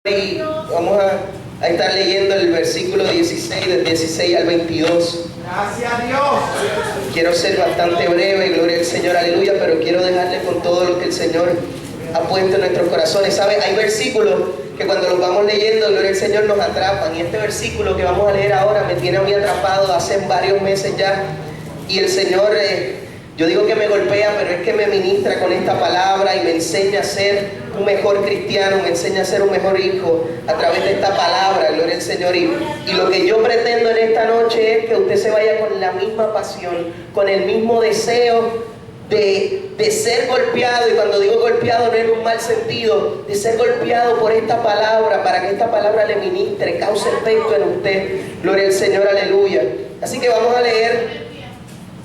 Y vamos a estar leyendo el versículo 16, del 16 al 22. Gracias a Dios. Quiero ser bastante breve, gloria al Señor, aleluya, pero quiero dejarle con todo lo que el Señor ha puesto en nuestros corazones. ¿Sabe? Hay versículos que cuando los vamos leyendo, gloria al Señor, nos atrapan. Y este versículo que vamos a leer ahora me tiene a mí atrapado hace varios meses ya. Y el Señor, yo digo que me golpea, pero es que me ministra con esta palabra y me enseña a ser un mejor cristiano, me enseña a ser un mejor hijo a través de esta palabra, gloria al Señor. Y lo que yo pretendo en esta noche es que usted se vaya con la misma pasión, con el mismo deseo de ser golpeado, y cuando digo golpeado no en un mal sentido, de ser golpeado por esta palabra, para que esta palabra le ministre, cause efecto en usted, gloria al Señor, aleluya. Así que vamos a leer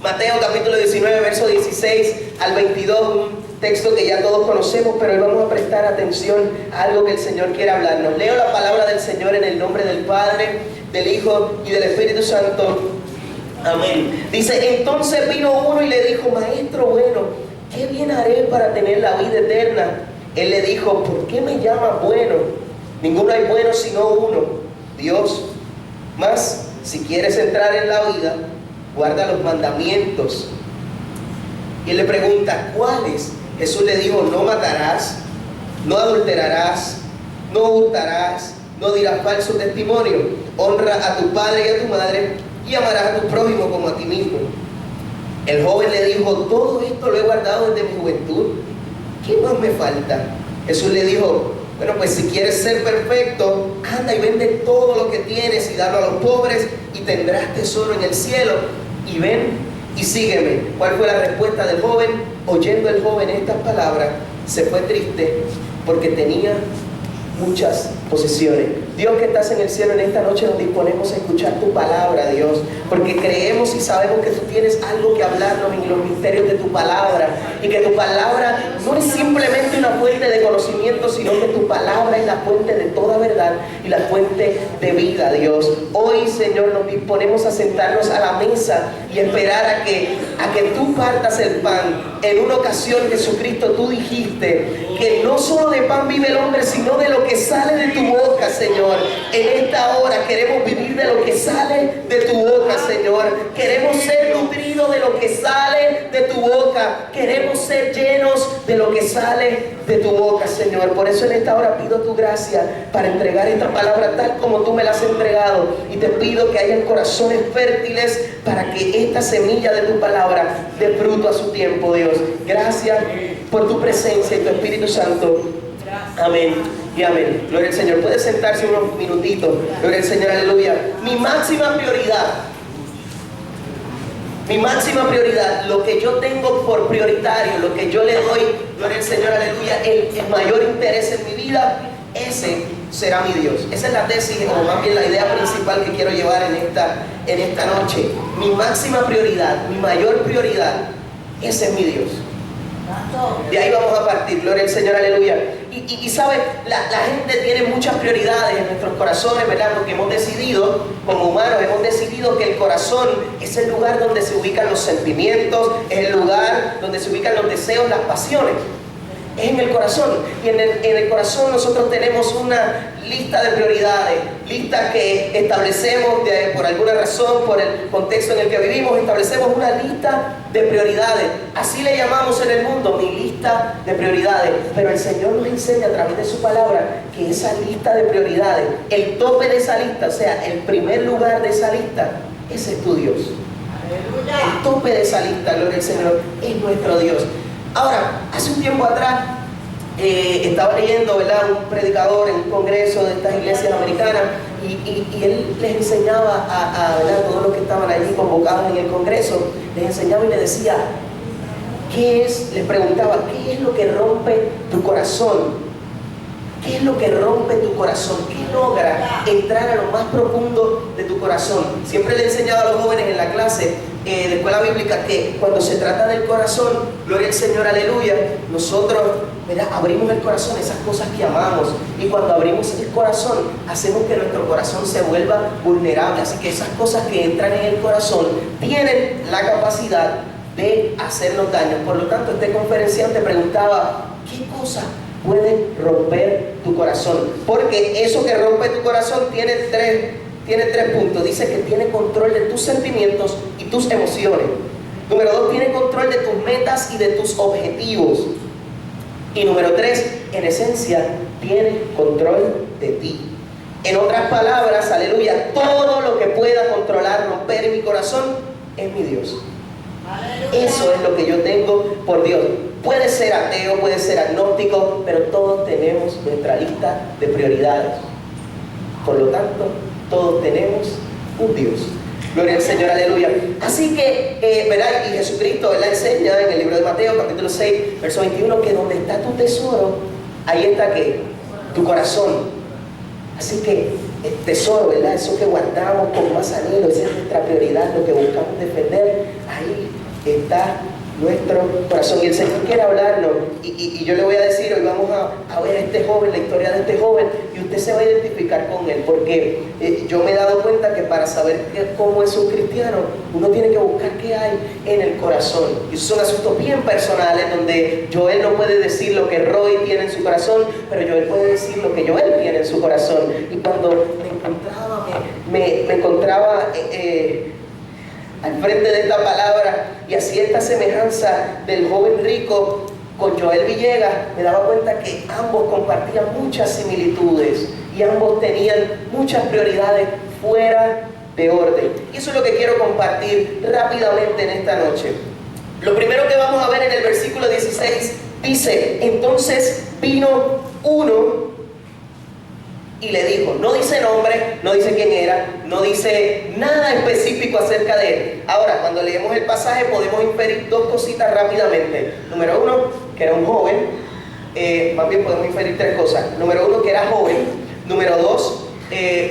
Mateo capítulo 19, verso 16 al 22, un texto que ya todos conocemos, pero hoy vamos a prestar atención a algo que el Señor quiere hablarnos. Leo la palabra del Señor en el nombre del Padre, del Hijo y del Espíritu Santo. Amén. Dice: entonces vino uno y le dijo: Maestro bueno, ¿qué bien haré para tener la vida eterna? Él le dijo: ¿por qué me llamas bueno? Ninguno hay bueno sino uno, Dios. Mas si quieres entrar en la vida, guarda los mandamientos. Y él le pregunta: ¿cuáles? Jesús le dijo: no matarás, no adulterarás, no hurtarás, no dirás falso testimonio, honra a tu padre y a tu madre, y amarás a tu prójimo como a ti mismo. El joven le dijo: todo esto lo he guardado desde mi juventud, ¿qué más me falta? Jesús le dijo: bueno, pues si quieres ser perfecto, anda y vende todo lo que tienes y dalo a los pobres, y tendrás tesoro en el cielo, y ven y sígueme. ¿Cuál fue la respuesta del joven? Oyendo el joven estas palabras, se fue triste porque tenía muchas posesiones. Dios, que estás en el cielo, en esta noche nos disponemos a escuchar tu palabra, Dios, porque creemos y sabemos que tú tienes algo que hablarnos en los misterios de tu palabra, y que tu palabra no es simplemente una fuente de conocimiento, sino que tu palabra es la fuente de toda verdad y la fuente de vida, Dios. Hoy, Señor, nos disponemos a sentarnos a la mesa y esperar a que tú partas el pan. En una ocasión, Jesucristo, tú dijiste que no solo de pan vive el hombre, sino de lo que sale de tu boca, Señor. En esta hora queremos vivir de lo que sale de tu boca, Señor. Queremos ser nutridos de lo que sale de tu boca. Queremos ser llenos de lo que sale de tu boca, Señor. Por eso en esta hora pido tu gracia para entregar esta palabra tal como tú me la has entregado. Y te pido que hayan corazones fértiles para que esta semilla de tu palabra dé fruto a su tiempo, Dios. Gracias por tu presencia y tu Espíritu Santo. Amén y amén. Gloria al Señor. Puede sentarse unos minutitos. Gloria al Señor, aleluya. Mi máxima prioridad, lo que yo tengo por prioritario, lo que yo le doy, gloria al Señor, aleluya, el mayor interés en mi vida, ese será mi Dios. Esa es la tesis, o más bien la idea principal que quiero llevar en esta noche. Mi máxima prioridad, mi mayor prioridad, ese es mi Dios. De ahí vamos a partir, gloria al Señor, aleluya. Y sabe, la gente tiene muchas prioridades en nuestros corazones, ¿verdad? Porque hemos decidido, como humanos, hemos decidido que el corazón es el lugar donde se ubican los sentimientos, es el lugar donde se ubican los deseos, las pasiones. Es en el corazón. Y en el corazón nosotros tenemos una lista de prioridades, listas que establecemos por alguna razón, por el contexto en el que vivimos, establecemos una lista de prioridades. Así le llamamos en el mundo, mi lista de prioridades. Pero el Señor nos enseña a través de su palabra que esa lista de prioridades, el tope de esa lista, o sea, el primer lugar de esa lista, ese es tu Dios. Aleluya. El tope de esa lista, gloria al Señor, es nuestro Dios. Ahora, hace un tiempo atrás estaba leyendo, ¿verdad?, un predicador en un congreso de estas iglesias americanas, y él les enseñaba ¿verdad?, todos los que estaban allí convocados en el congreso, les enseñaba y les decía, les preguntaba, ¿qué es lo que rompe tu corazón? ¿Qué es lo que rompe tu corazón? ¿Qué logra entrar a lo más profundo de tu corazón? Siempre le he enseñado a los jóvenes en la clase de escuela bíblica que cuando se trata del corazón, gloria al Señor, aleluya, nosotros, ¿verdad?, abrimos el corazón, esas cosas que amamos, y cuando abrimos el corazón, hacemos que nuestro corazón se vuelva vulnerable. Así que esas cosas que entran en el corazón tienen la capacidad de hacernos daño. Por lo tanto, este conferenciante preguntaba, ¿qué cosa puede romper tu corazón. Porque eso que rompe tu corazón tiene tres puntos. Dice que tiene control de tus sentimientos y tus emociones. Número 2, tiene control de tus metas y de tus objetivos. Y número 3, en esencia, tiene control de ti. En otras palabras, aleluya, todo lo que pueda controlar, romper en mi corazón, es mi Dios. Aleluya. Eso es lo que yo tengo por Dios. Puede ser ateo, puede ser agnóstico, pero todos tenemos nuestra lista de prioridades. Por lo tanto, todos tenemos un Dios. Gloria al Señor, aleluya. Así que, ¿verdad? Y Jesucristo, ¿verdad?, enseña en el libro de Mateo, capítulo 6, verso 21, que donde está tu tesoro, ahí está, ¿qué? Tu corazón. Así que el tesoro, ¿verdad?, eso que guardamos con más anhelo, esa es nuestra prioridad, lo que buscamos defender, ahí está nuestro corazón. Y el Señor quiere hablarnos, y yo le voy a decir, hoy vamos a ver a este joven, la historia de este joven, y usted se va a identificar con él, porque yo me he dado cuenta que para saber cómo es un cristiano, uno tiene que buscar qué hay en el corazón. Y esos son asuntos bien personales, donde Joel no puede decir lo que Roy tiene en su corazón, pero Joel puede decir lo que Joel tiene en su corazón. Y cuando me encontraba al frente de esta palabra y hacía esta semejanza del joven rico con Joel Villegas, me daba cuenta que ambos compartían muchas similitudes y ambos tenían muchas prioridades fuera de orden. Y eso es lo que quiero compartir rápidamente en esta noche. Lo primero que vamos a ver en el versículo 16 dice: entonces vino uno y le dijo. No dice nombre, no dice quién era, no dice nada específico acerca de él. Ahora, cuando leemos el pasaje podemos inferir dos cositas rápidamente. Número 1, que era un joven. Más bien podemos inferir tres cosas. Número 1, que era joven. Número 2,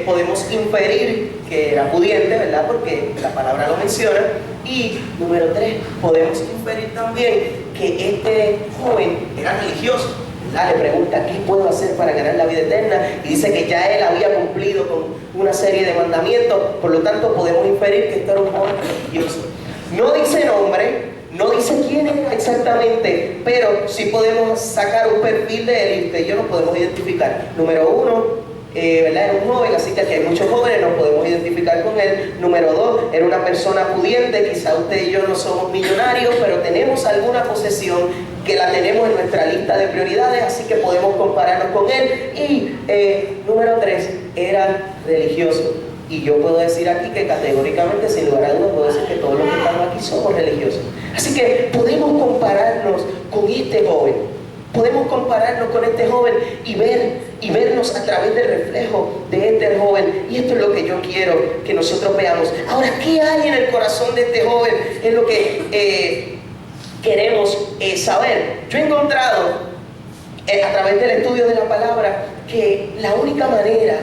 podemos inferir que era pudiente, ¿verdad?, porque la palabra lo menciona. Y número 3, podemos inferir también que este joven era religioso. Le pregunta: ¿qué puedo hacer para ganar la vida eterna? Y dice que ya él había cumplido con una serie de mandamientos. Por lo tanto, podemos inferir que esto era un joven religioso. No dice nombre, no dice quién es exactamente, pero sí podemos sacar un perfil de él y usted y yo nos podemos identificar. Número 1, ¿verdad?, era un joven, así que aquí hay muchos jóvenes, nos podemos identificar con él. Número 2, era una persona pudiente. Quizá usted y yo no somos millonarios, pero tenemos alguna posesión que la tenemos en nuestra lista de prioridades, así que podemos compararnos con él. Y número 3, era religioso. Y yo puedo decir aquí que categóricamente, sin lugar a dudas, puedo decir que todos los que estamos aquí somos religiosos. Así que podemos compararnos con este joven. Podemos compararnos con este joven y vernos a través del reflejo de este joven. Y esto es lo que yo quiero que nosotros veamos. Ahora, ¿qué hay en el corazón de este joven? Es lo que queremos saber. Yo he encontrado a través del estudio de la palabra que la única manera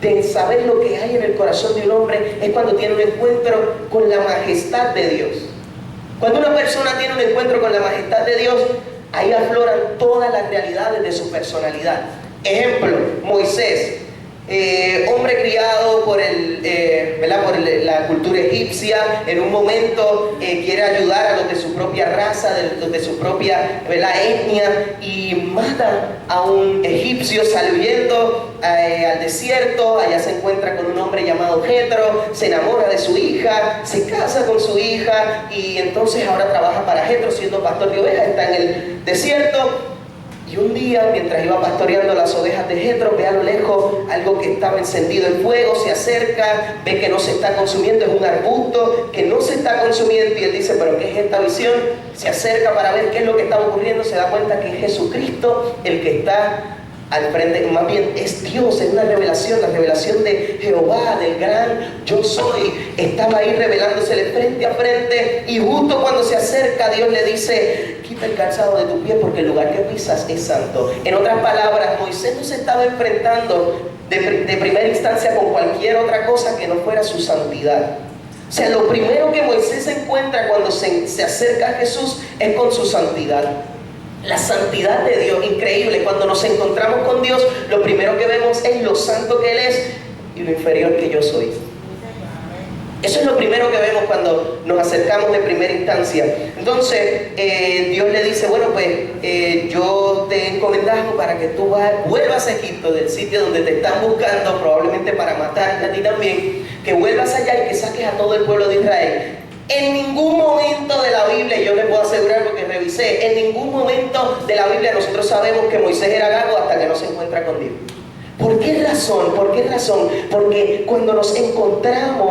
de saber lo que hay en el corazón de un hombre es cuando tiene un encuentro con la majestad de Dios. Cuando una persona tiene un encuentro con la majestad de Dios, ahí afloran todas las realidades de su personalidad. Ejemplo, Moisés, hombre criado por la cultura egipcia. En un momento quiere ayudar a los de su propia raza, los de su propia, ¿verdad?, etnia, y mata a un egipcio, sale huyendo al desierto. Allá se encuentra con un hombre llamado Jetro, se enamora de su hija, se casa con su hija, y entonces ahora trabaja para Jetro siendo pastor de ovejas. Está en el desierto. Y un día, mientras iba pastoreando las ovejas de Jetro, ve a lo lejos algo que estaba encendido en fuego, se acerca, ve que no se está consumiendo, es un arbusto que no se está consumiendo, y él dice: ¿pero qué es esta visión? Se acerca para ver qué es lo que está ocurriendo, se da cuenta que es Jesucristo el que está al frente, más bien es Dios, es una revelación, la revelación de Jehová, del gran yo soy. Estaba ahí revelándosele frente a frente, y justo cuando se acerca, Dios le dice: quita el calzado de tu pie, porque el lugar que pisas es santo. En otras palabras, Moisés no se estaba enfrentando de primera instancia con cualquier otra cosa que no fuera su santidad. O sea, lo primero que Moisés se encuentra cuando se acerca a Jesús es con su santidad. La santidad de Dios, increíble. Cuando nos encontramos con Dios, lo primero que vemos es lo santo que Él es y lo inferior que yo soy. Eso es lo primero que vemos cuando nos acercamos de primera instancia. Entonces, Dios le dice, bueno, pues yo te he encomendado para que tú vuelvas a Egipto, del sitio donde te están buscando, probablemente para matarte a ti también, que vuelvas allá y que saques a todo el pueblo de Israel. En ningún momento de la Biblia, yo les puedo asegurar porque revisé, en ningún momento de la Biblia nosotros sabemos que Moisés era gago hasta que no se encuentra con Dios. ¿Por qué razón? ¿Por qué razón? Porque cuando nos encontramos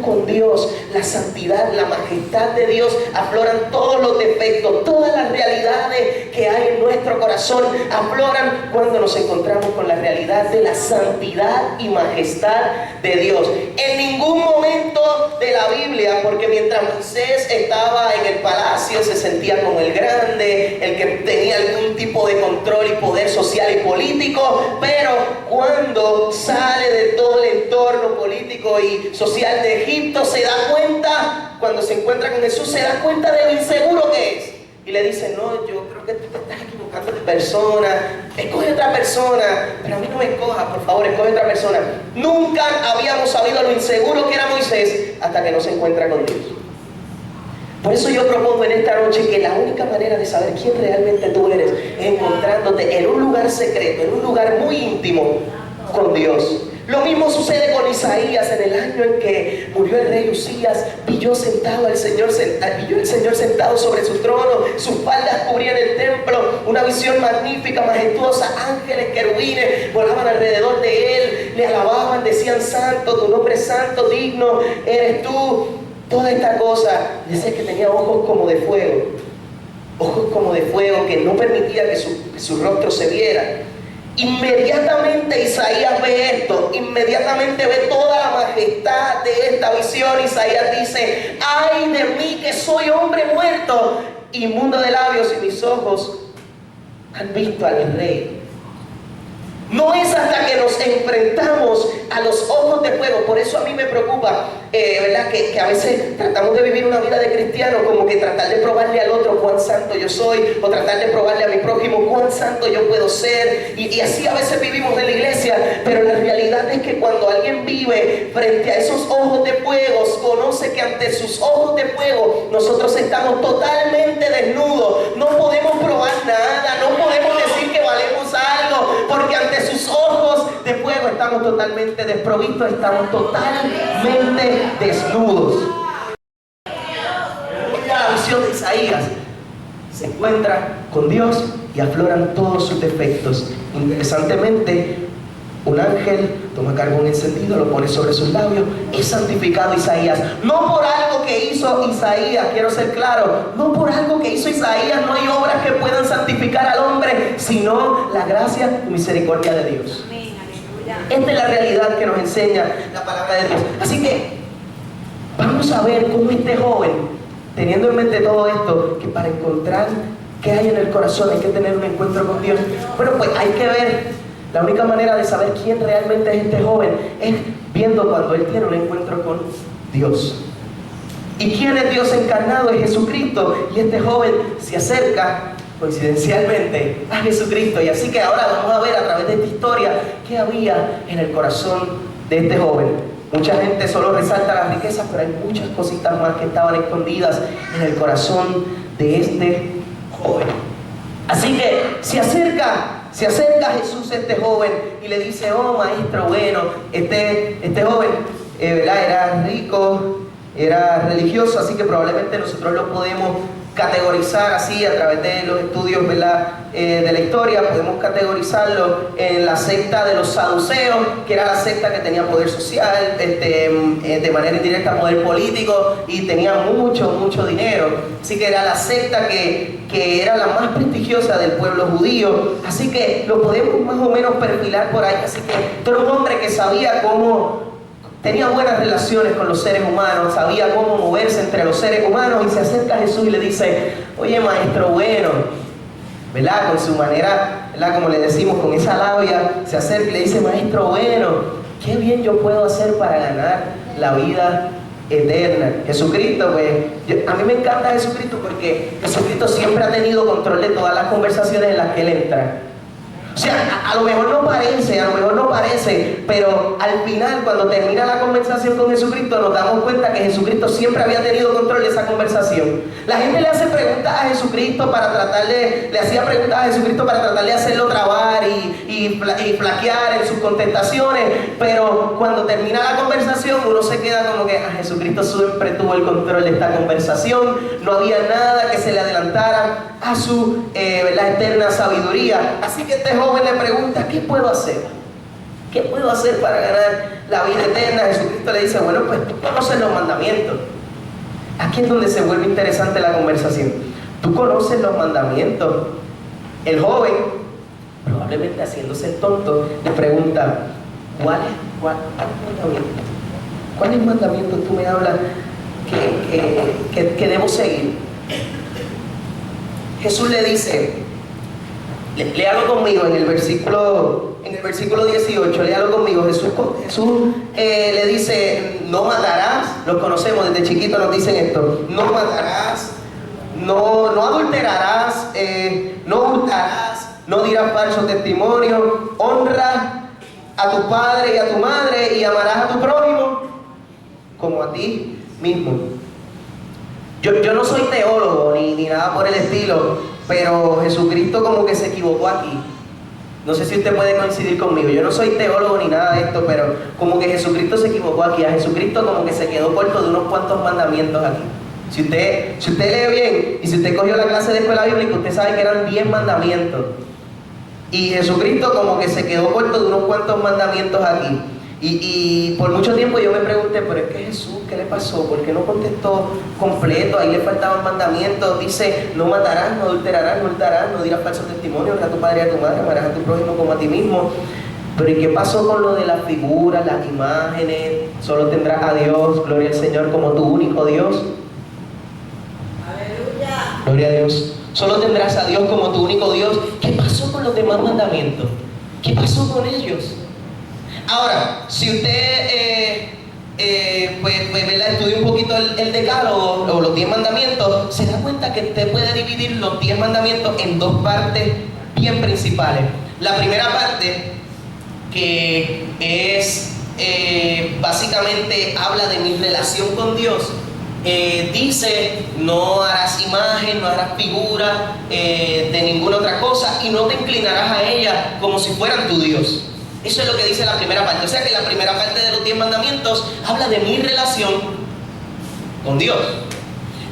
con Dios, la santidad, la majestad de Dios, afloran todos los defectos, todas las realidades que hay en nuestro corazón, afloran cuando nos encontramos con la realidad de la santidad y majestad de Dios. En ningún momento de la Biblia, porque mientras Moisés estaba en el palacio, se sentía como el grande, el que tenía algún tipo de control y poder social y político, pero cuando sale de todo el entorno político y social de Egipto, se da cuenta, cuando se encuentra con Jesús, se da cuenta de lo inseguro que es. Y le dice, no, yo creo que tú te estás equivocando de persona, escoge otra persona, pero a mí no me escojas, por favor, escoge otra persona. Nunca habíamos sabido lo inseguro que era Moisés hasta que no se encuentra con Dios. Por eso yo propongo en esta noche que la única manera de saber quién realmente tú eres es encontrándote en un lugar secreto, en un lugar muy íntimo con Dios. Lo mismo sucede con Isaías en el año en que murió el rey Usías. Vio el Señor sentado sobre su trono, sus faldas cubrían el templo, una visión magnífica, majestuosa, ángeles, querubines volaban alrededor de él, le alababan, decían, santo, tu nombre es santo, digno eres tú. Toda esta cosa, dice que tenía ojos como de fuego que no permitía que su rostro se viera. Inmediatamente Isaías ve esto, inmediatamente ve toda la majestad de esta visión. Isaías dice, ay de mí que soy hombre muerto, inmundo de labios, y mis ojos han visto al Rey. No es hasta que nos enfrentamos a los ojos de fuego. Por eso a mí me preocupa, ¿verdad? Que a veces tratamos de vivir una vida de cristiano como que tratar de probarle al otro cuán santo yo soy, o tratar de probarle a mi prójimo cuán santo yo puedo ser, y así a veces vivimos en la iglesia. Pero la realidad es que cuando alguien vive frente a esos ojos de fuego, conoce que ante sus ojos de fuego nosotros estamos totalmente desnudos, no podemos probar nada, no podemos decir que valemos algo, porque ante sus ojos de fuego estamos totalmente desprovistos, estamos totalmente desnudos. La visión de Isaías se encuentra con Dios y afloran todos sus defectos. Interesantemente, un ángel toma carbón encendido, lo pone sobre sus labios, es santificado Isaías. No por algo que hizo Isaías, quiero ser claro, no por algo que hizo Isaías, no hay obras que puedan santificar al hombre, sino la gracia y misericordia de Dios. Esta es la realidad que nos enseña la palabra de Dios. Así que vamos a ver cómo este joven, teniendo en mente todo esto, que para encontrar qué hay en el corazón hay que tener un encuentro con Dios. Bueno, pues hay que ver. La única manera de saber quién realmente es este joven es viendo cuando él tiene un encuentro con Dios. ¿Y quién es Dios encarnado? Es Jesucristo. Y este joven se acerca coincidencialmente a Jesucristo. Y así que ahora vamos a ver a través de esta historia qué había en el corazón de este joven. Mucha gente solo resalta las riquezas, pero hay muchas cositas más que estaban escondidas en el corazón de este joven. Así que se acerca a Jesús este joven y le dice, oh maestro bueno. Este joven ¿verdad? Era rico, era religioso, así que probablemente nosotros lo podemos categorizar así a través de los estudios, ¿verdad? De la historia. Podemos categorizarlo en la secta de los saduceos, que era la secta que tenía poder social, de manera indirecta poder político, y tenía mucho dinero. Así que era la secta que era la más prestigiosa del pueblo judío. Así que lo podemos más o menos perfilar por ahí. Así que era un hombre que sabía cómo, tenía buenas relaciones con los seres humanos, sabía cómo moverse entre los seres humanos, y se acerca a Jesús y le dice, oye maestro bueno, ¿verdad? Con su manera, ¿verdad? Como le decimos, con esa labia, se acerca y le dice, maestro bueno, ¿qué bien yo puedo hacer para ganar la vida eterna? Jesucristo, pues, a mí me encanta Jesucristo porque Jesucristo siempre ha tenido control de todas las conversaciones en las que él entra. O sea, a lo mejor no parece, hace, pero al final, cuando termina la conversación con Jesucristo, nos damos cuenta que Jesucristo siempre había tenido control de esa conversación. La gente le hace preguntas a Jesucristo le hacía preguntas a Jesucristo para tratar de hacerlo trabar y flaquear en sus contestaciones, pero cuando termina la conversación, uno se queda como que Jesucristo siempre tuvo el control de esta conversación, no había nada que se le adelantara a su la eterna sabiduría. Así que este joven le pregunta, ¿qué puedo hacer? ¿Qué puedo hacer para ganar la vida eterna? Jesucristo le dice, bueno, pues tú conoces los mandamientos. Aquí es donde se vuelve interesante la conversación. Tú conoces los mandamientos. El joven, probablemente haciéndose el tonto, le pregunta, ¿cuál mandamiento? ¿Cuáles mandamientos tú me hablas que debo seguir? Jesús le dice, léalo conmigo en el versículo 18, léalo conmigo. Jesús le dice, no matarás. Los conocemos, desde chiquitos nos dicen esto: no matarás, no adulterarás, no hurtarás, no dirás falso testimonio, honra a tu padre y a tu madre y amarás a tu prójimo como a ti mismo. Yo no soy teólogo ni nada por el estilo, pero Jesucristo como que se equivocó aquí. No sé si usted puede coincidir conmigo. Yo no soy teólogo ni nada de esto, pero como que Jesucristo se equivocó aquí. A Jesucristo como que se quedó corto de unos cuantos mandamientos aquí. Si usted lee bien y si usted cogió la clase de escuela bíblica, usted sabe que eran 10 mandamientos. Y Jesucristo como que se quedó corto de unos cuantos mandamientos aquí. Y por mucho tiempo yo me pregunté, pero es que Jesús, ¿qué le pasó? ¿Por qué no contestó completo? Ahí le faltaban mandamientos. Dice, no matarás, no adulterarás, no hurtarás, no dirás falso testimonio, honra a tu padre y a tu madre, amarás a tu prójimo como a ti mismo. Pero ¿y qué pasó con lo de las figuras, las imágenes? Solo tendrás a Dios, gloria al Señor, como tu único Dios. Aleluya. Gloria a Dios. Solo tendrás a Dios como tu único Dios. ¿Qué pasó con los demás mandamientos? ¿Qué pasó con ellos? Ahora, si usted estudia un poquito el decálogo o los 10 mandamientos, se da cuenta que usted puede dividir los 10 mandamientos en dos partes bien principales. La primera parte, que es básicamente habla de mi relación con Dios, dice, no harás imagen, no harás figura de ninguna otra cosa y no te inclinarás a ella como si fueran tu Dios. Eso es lo que dice la primera parte. O sea que la primera parte de los 10 mandamientos habla de mi relación con Dios.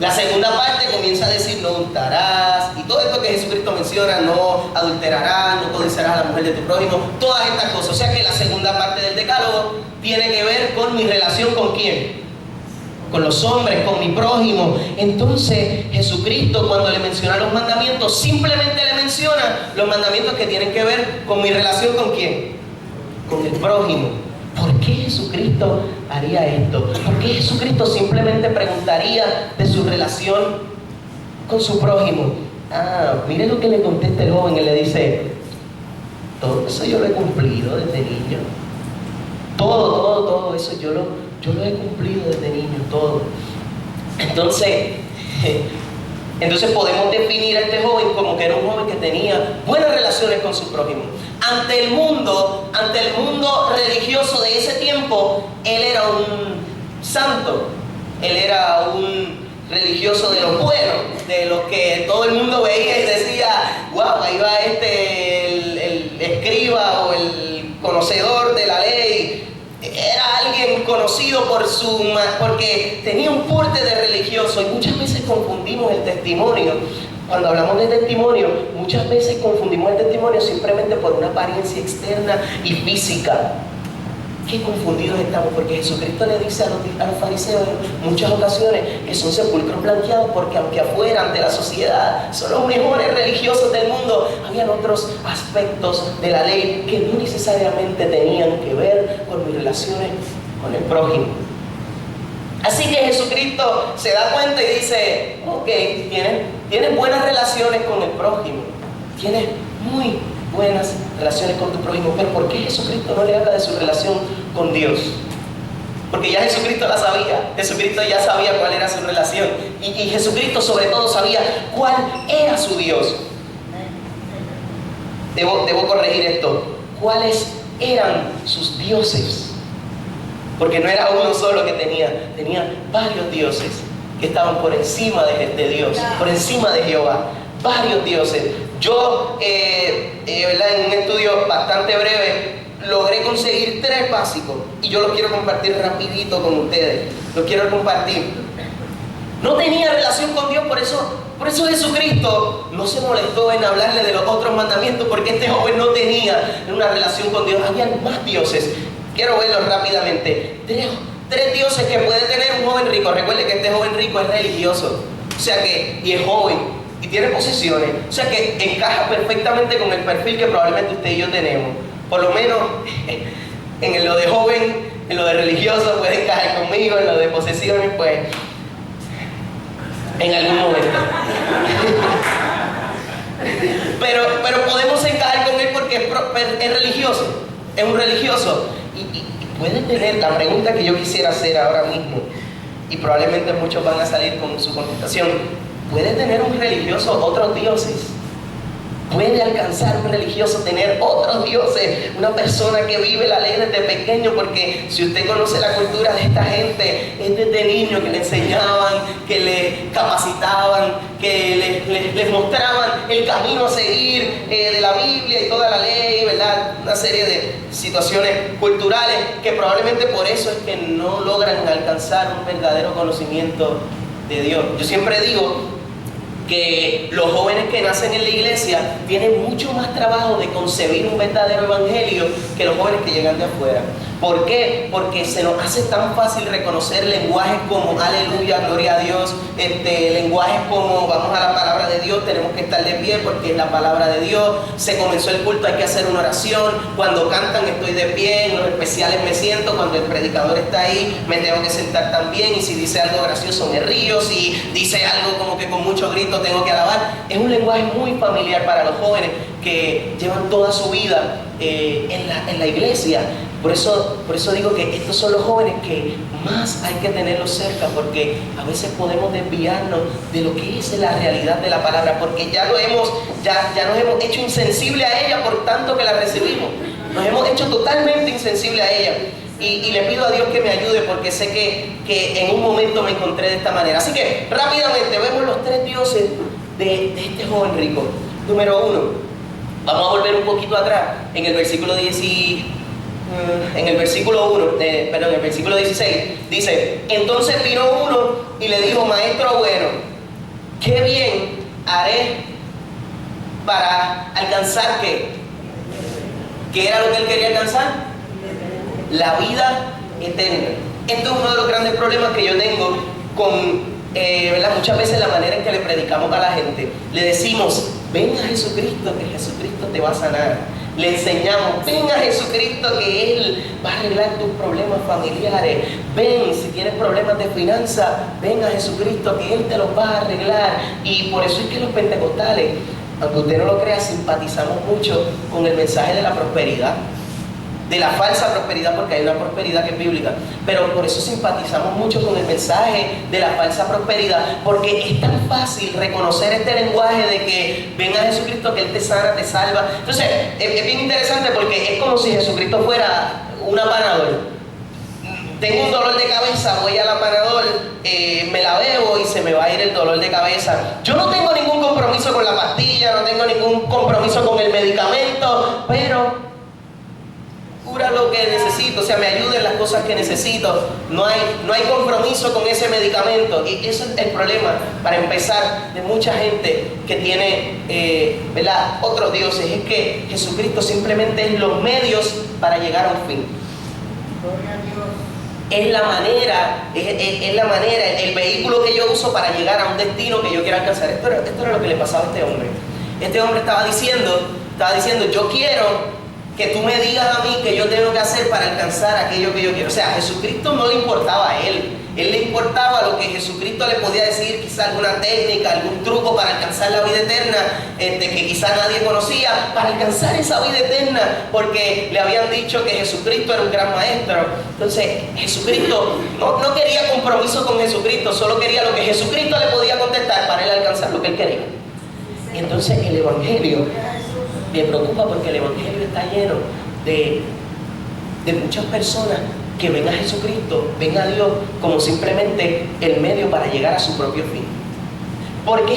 La segunda parte comienza a decir, no hurtarás, y todo esto que Jesucristo menciona, no adulterarás, no codiciarás a la mujer de tu prójimo, todas estas cosas. O sea que la segunda parte del decálogo tiene que ver con mi relación con quién, con los hombres, con mi prójimo. Entonces Jesucristo, cuando le menciona los mandamientos, simplemente le menciona los mandamientos que tienen que ver con mi relación con quién, con el prójimo. ¿Por qué Jesucristo haría esto? ¿Por qué Jesucristo simplemente preguntaría de su relación con su prójimo? Mire lo que le contesta el joven. Él le dice, todo eso yo lo he cumplido desde niño. Todo eso yo lo he cumplido desde niño, todo. Entonces podemos definir a este joven como que era un joven que tenía buenas relaciones con su prójimo. Ante el mundo religioso de ese tiempo, él era un santo, él era un religioso de los buenos, de los que todo el mundo veía y decía, wow, ahí va el escriba o el conocedor de la ley. Era alguien conocido porque tenía un porte de religioso, y muchas veces confundimos el testimonio. Cuando hablamos de testimonio, muchas veces confundimos el testimonio simplemente por una apariencia externa y física. Qué confundidos estamos, porque Jesucristo le dice a los fariseos en muchas ocasiones que son sepulcros blanqueados, porque aunque afuera, ante la sociedad, son los mejores religiosos del mundo, habían otros aspectos de la ley que no necesariamente tenían que ver con mis relaciones con el prójimo. Así que Jesucristo se da cuenta y dice, ok, tienes buenas relaciones con el prójimo, tienes muy buenas relaciones con tu prójimo, pero ¿por qué Jesucristo no le habla de su relación con Dios? Porque ya Jesucristo la sabía. Jesucristo ya sabía cuál era su relación, y Jesucristo sobre todo sabía cuál era su Dios. Debo corregir esto. ¿Cuál es eran sus dioses. Porque no era uno solo que tenía varios dioses que estaban por encima de Dios, por encima de Jehová. Varios dioses. Yo, ¿verdad? En un estudio bastante breve, logré conseguir 3 básicos y yo los quiero compartir rapidito con ustedes. Los quiero compartir. No tenía relación con Dios, por eso Jesucristo no se molestó en hablarle de los otros mandamientos, porque este joven no tenía una relación con Dios. Había más dioses. Quiero verlos rápidamente. 3 dioses que puede tener un joven rico. Recuerde que este joven rico es religioso, o sea que, y es joven, y tiene posesiones, o sea que encaja perfectamente con el perfil que probablemente usted y yo tenemos. Por lo menos en lo de joven, en lo de religioso puede encajar conmigo, en lo de posesiones pues en algún momento. pero podemos encajar con él porque es religioso, es un religioso. Y puede tener la pregunta que yo quisiera hacer ahora mismo, y probablemente muchos van a salir con su contestación. ¿Puede tener un religioso otros dioses? ¿Puede alcanzar un religioso tener otros dioses? Una persona que vive la ley desde pequeño, porque si usted conoce la cultura de esta gente, es desde niño que le enseñaban, que le capacitaban, que les mostraban el camino a seguir de la Biblia y toda la ley, ¿verdad? Una serie de situaciones culturales que probablemente por eso es que no logran alcanzar un verdadero conocimiento de Dios. Yo siempre digo que los jóvenes que nacen en la iglesia tienen mucho más trabajo de concebir un verdadero evangelio que los jóvenes que llegan de afuera. ¿Por qué? Porque se nos hace tan fácil reconocer lenguajes como aleluya, gloria a Dios, lenguajes como vamos a la palabra de Dios, tenemos que estar de pie porque es la palabra de Dios, se comenzó el culto, hay que hacer una oración, cuando cantan estoy de pie, en los especiales me siento, cuando el predicador está ahí me tengo que sentar también, y si dice algo gracioso me río, si dice algo como que con mucho grito tengo que alabar. Es un lenguaje muy familiar para los jóvenes que llevan toda su vida en la iglesia. Por eso digo que estos son los jóvenes que más hay que tenerlos cerca, porque a veces podemos desviarnos de lo que es la realidad de la palabra, porque ya nos hemos hecho insensibles a ella por tanto que la recibimos. Nos hemos hecho totalmente insensibles a ella. Y le pido a Dios que me ayude, porque sé que en un momento me encontré de esta manera. Así que rápidamente vemos los 3 dioses de este joven rico. Número 1, vamos a volver un poquito atrás en el versículo 16, dice: entonces vino uno y le dijo, maestro bueno, ¿qué bien haré para alcanzar qué? ¿Qué era lo que él quería alcanzar? La vida eterna. Esto es uno de los grandes problemas que yo tengo con, ¿verdad? Muchas veces la manera en que le predicamos a la gente. Le decimos, ven a Jesucristo, que Jesucristo te va a sanar. Le enseñamos, ven a Jesucristo, que Él va a arreglar tus problemas familiares. Ven, si tienes problemas de finanzas, ven a Jesucristo, que Él te los va a arreglar. Y por eso es que los pentecostales, aunque usted no lo crea, simpatizamos mucho con el mensaje de la prosperidad, de la falsa prosperidad, porque hay una prosperidad que es bíblica, pero por eso simpatizamos mucho con el mensaje de la falsa prosperidad, porque es tan fácil reconocer este lenguaje de que ven a Jesucristo, que Él te sana, te salva. Entonces es bien interesante, porque es como si Jesucristo fuera un apanador. Tengo un dolor de cabeza, voy al apanador, me la bebo y se me va a ir el dolor de cabeza. Yo no tengo ningún compromiso con la pastilla, no tengo ningún compromiso con el medicamento, pero cura lo que necesito, o sea, me ayuda en las cosas que necesito. No hay compromiso con ese medicamento. Y eso es el problema, para empezar, de mucha gente que tiene ¿verdad? Otros dioses. Es que Jesucristo simplemente es los medios para llegar a un fin. Es la manera, el vehículo que yo uso para llegar a un destino que yo quiero alcanzar. Esto era lo que le pasaba a este hombre. Este hombre estaba diciendo, yo quiero que tú me digas a mí qué yo tengo que hacer para alcanzar aquello que yo quiero. O sea, a Jesucristo no le importaba a él le importaba lo que Jesucristo le podía decir, quizá alguna técnica, algún truco para alcanzar la vida eterna, que quizá nadie conocía, para alcanzar esa vida eterna, porque le habían dicho que Jesucristo era un gran maestro. Entonces Jesucristo no quería compromiso con Jesucristo, solo quería lo que Jesucristo le podía contestar para él alcanzar lo que él quería. Y entonces el Evangelio me preocupa, porque el Evangelio está lleno de de muchas personas que ven a Jesucristo, ven a Dios como simplemente el medio para llegar a su propio fin. Porque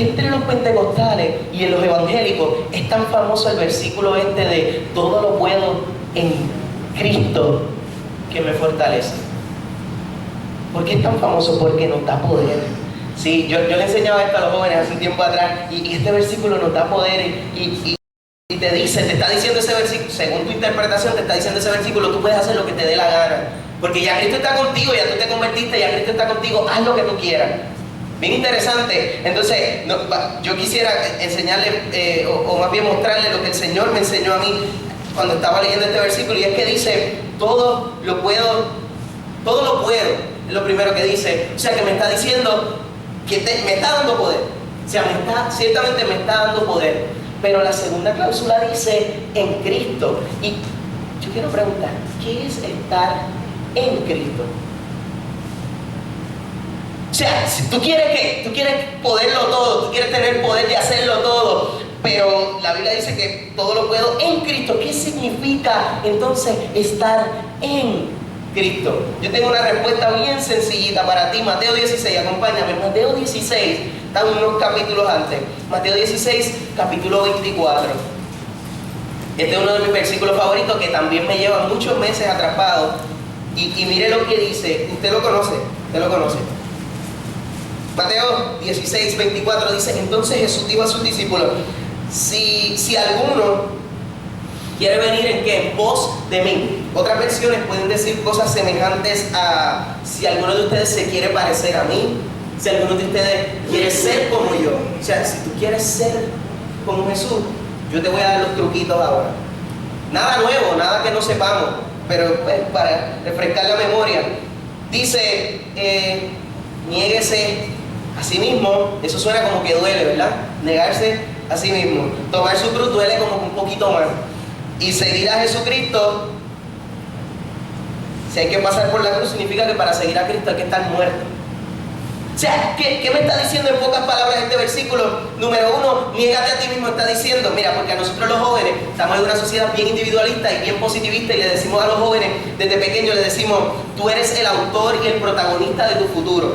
entre los pentecostales y en los evangélicos es tan famoso el versículo de todo lo puedo en Cristo que me fortalece. ¿Por qué es tan famoso? Porque nos da poder. Sí, yo le enseñaba esto a los jóvenes hace un tiempo atrás y este versículo nos da poder y te está diciendo ese versículo, según tu interpretación te está diciendo ese versículo, tú puedes hacer lo que te dé la gana. Porque ya Cristo está contigo, ya tú te convertiste, ya Cristo está contigo, haz lo que tú quieras. Bien interesante. Entonces, yo quisiera enseñarle, o más bien mostrarle lo que el Señor me enseñó a mí cuando estaba leyendo este versículo, y es que dice, todo lo puedo, es lo primero que dice. O sea, que me está diciendo que me está dando poder. O sea, ciertamente me está dando poder. Pero la segunda cláusula dice, en Cristo. Y yo quiero preguntar, ¿qué es estar en Cristo? O sea, si tú quieres poderlo todo, tú quieres tener poder de hacerlo todo, pero la Biblia dice que todo lo puedo en Cristo. ¿Qué significa entonces estar en Cristo? Yo tengo una respuesta bien sencillita para ti. Mateo 16, acompáñame. Mateo 16, están unos capítulos antes. Mateo 16, capítulo 24. Este es uno de mis versículos favoritos que también me lleva muchos meses atrapado. Y mire lo que dice. Usted lo conoce. Mateo 16, 24 dice, entonces Jesús dijo a sus discípulos, si alguno quiere venir en qué, en pos de mí. Otras versiones pueden decir cosas semejantes a, si alguno de ustedes se quiere parecer a mí, si alguno de ustedes quiere ser como yo. O sea, si tú quieres ser como Jesús, yo te voy a dar los truquitos ahora. Nada nuevo, nada que no sepamos, pero pues, para refrescar la memoria. Dice, niéguese a sí mismo. Eso suena como que duele, ¿verdad? Negarse a sí mismo. Tomar su cruz duele como un poquito más. Y seguir a Jesucristo, si hay que pasar por la cruz, significa que para seguir a Cristo hay que estar muerto. O sea, ¿qué me está diciendo en pocas palabras este versículo? Número uno, niégate a ti mismo, está diciendo, mira, porque a nosotros los jóvenes estamos en una sociedad bien individualista y bien positivista, y le decimos a los jóvenes, desde pequeños le decimos, tú eres el autor y el protagonista de tu futuro.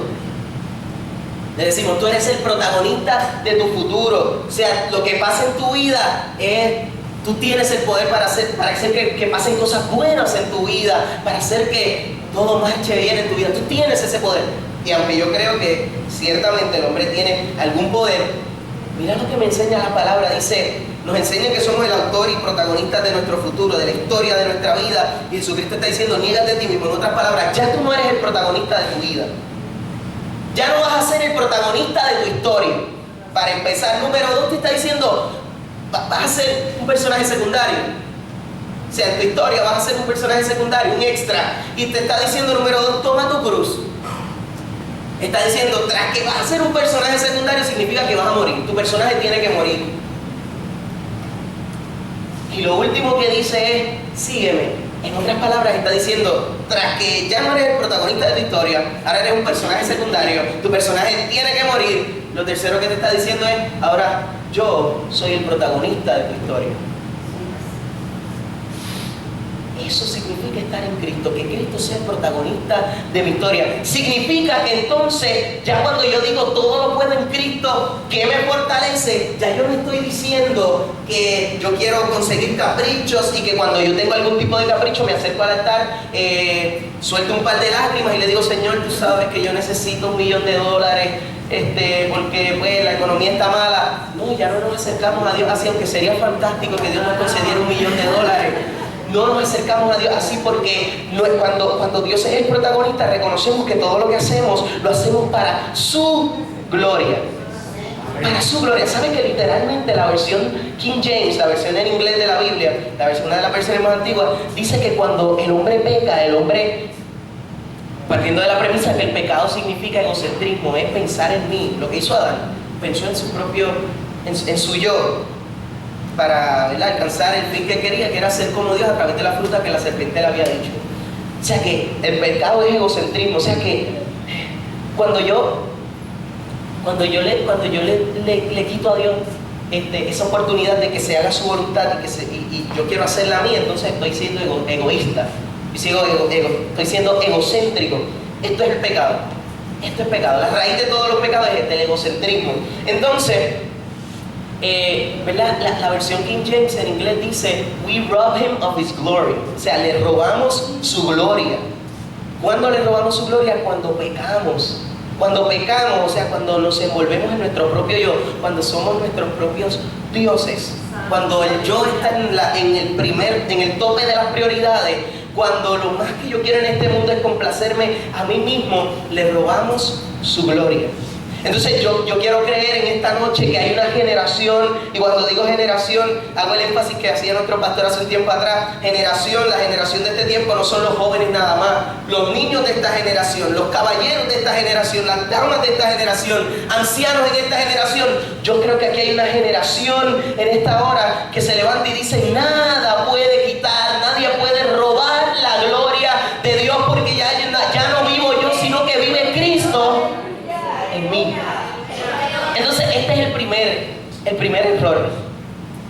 Le decimos, tú eres el protagonista de tu futuro. O sea, lo que pasa en tu vida es, tú tienes el poder para hacer que pasen cosas buenas en tu vida, para hacer que todo marche bien en tu vida. Tú tienes ese poder. Y aunque yo creo que ciertamente el hombre tiene algún poder, mira lo que me enseña la palabra. Dice, nos enseña que somos el autor y protagonista de nuestro futuro, de la historia de nuestra vida. Y Jesucristo está diciendo, niégate a ti mismo. En otras palabras, ya tú no eres el protagonista de tu vida. Ya no vas a ser el protagonista de tu historia. Para empezar, número 2 te está diciendo, vas a ser un personaje secundario. O sea, en tu historia vas a ser un personaje secundario, un extra. Y te está diciendo, número 2, toma tu cruz. Está diciendo, tras que vas a ser un personaje secundario, significa que vas a morir. Tu personaje tiene que morir. Y lo último que dice es, sígueme. En otras palabras, está diciendo, tras que ya no eres el protagonista de tu historia, ahora eres un personaje secundario, tu personaje tiene que morir. Lo tercero que te está diciendo es, ahora yo soy el protagonista de tu historia. Eso significa estar en Cristo, que Cristo sea el protagonista de mi historia. Significa que entonces, ya cuando yo digo todo lo puedo en Cristo, que me fortalece, ya yo no estoy diciendo que yo quiero conseguir caprichos y que cuando yo tengo algún tipo de capricho me acerco al altar, suelto un par de lágrimas y le digo, Señor, tú sabes que yo necesito $1 millón, porque pues la economía está mala. No, ya no nos acercamos a Dios así, aunque sería fantástico que Dios nos concediera $1 millón. No nos acercamos a Dios así, porque cuando Dios es el protagonista, reconocemos que todo lo que hacemos, lo hacemos para su gloria. Para su gloria. ¿Saben que literalmente la versión King James, la versión en inglés de la Biblia, una de las versiones más antiguas, dice que cuando el hombre peca, el hombre, partiendo de la premisa que el pecado significa egocentrismo, es pensar en mí. Lo que hizo Adán, pensó en su propio, en su yo, para, ¿verdad?, alcanzar el fin que quería, que era ser como Dios a través de la fruta que la serpiente le había dicho. O sea que el pecado es egocentrismo. O sea que cuando yo le quito a Dios esa oportunidad de que se haga su voluntad y yo quiero hacerla a mí, entonces estoy siendo egoísta, estoy siendo egocéntrico. Esto es el pecado. Esto es pecado. La raíz de todos los pecados es el egocentrismo. Entonces, ¿verdad? La versión King James en inglés dice, we rob him of his glory. O sea, le robamos su gloria. ¿Cuándo le robamos su gloria? Cuando pecamos. Cuando pecamos, o sea, cuando nos envolvemos en nuestro propio yo, cuando somos nuestros propios dioses, cuando el yo está en el tope de las prioridades, cuando lo más que yo quiero en este mundo es complacerme a mí mismo, le robamos su gloria. Entonces yo quiero creer en esta noche que hay una generación, y cuando digo generación, hago el énfasis que hacía nuestro pastor hace un tiempo atrás. La generación de este tiempo no son los jóvenes nada más, los niños de esta generación, los caballeros de esta generación, las damas de esta generación, ancianos en esta generación. Yo creo que aquí hay una generación en esta hora que se levanta y dice, nada puede quitar, nadie puede robar la gloria de Dios, porque ya no vivo yo, sino que vive Cristo en mí. Entonces este es el primer error